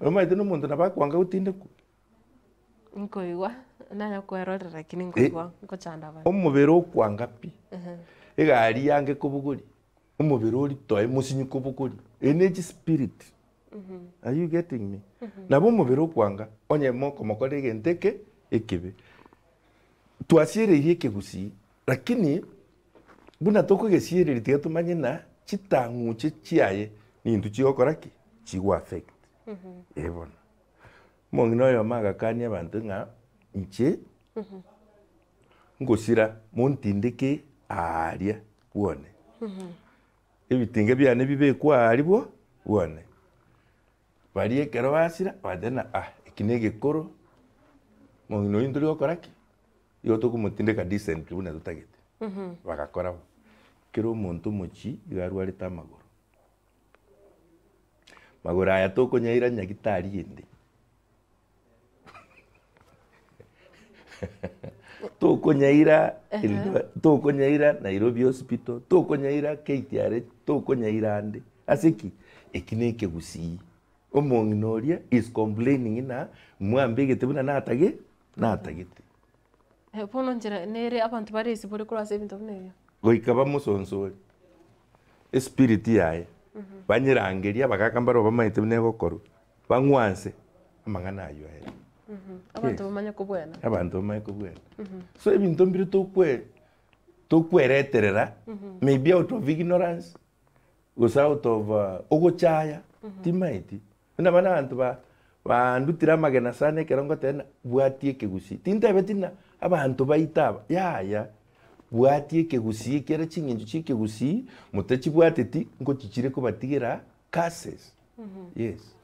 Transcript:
Omaite no muntu nabakwanga utinde ku. Nkoigwa nanya kwerora lakini nkoigwa nkochanda ba. Omubere okwanga pi. Egari yange kubuguri. Omubere ori toye musinyi kubuguri. Energy spirit. Are you getting me? Nabo omubere okwanga onye moko mokore genteke ekebe. Twasiererie kegusi lakini buna toko gesiereri tiga tumanye na chitangu chiaye ni ndu chigokora ki chigwa affect. Ebona. Mongino yo magakania abantu nga nche ngosira muntindike aria bwone. Ebitinge byane bibekwa ari bwo bwone. Bari ekero basira badena ikinege koro mongino induri gokora ki yo tokumutindika decent buna tutagete. Bagakora kero omuntu mochi igarwarita amagoro. Magoro aya tokonyaira nyagitari ende. Tokonyaira Nairobi Hospital, tokonyaira KTR, tokonyaira ande. Asiki ekineke gusi. Omonginoria is complaining na mwambegete buna natagete. Pono njira nere abantu baresi buri kura se bintu bune. Goikaba musonsori. Spirit yaye. Banyirangeria bakakambaro bamaite bune gokoro. Bangwanse amangana ayo ahe. Abantu bamanya kubwena. Abantu bamanya kubwena. So ebintu mbiri tokwereterera maybe out of ignorance was out of ogochaya timaiti. Ndabana abantu bandutira magena sane kerongo tena bwatie kegusi. Tintebetina abantu baitaba ya bwatie kegusi kera chinginju chikegusi mutechi bwateti ngo chichire ko batigira cases. Yes.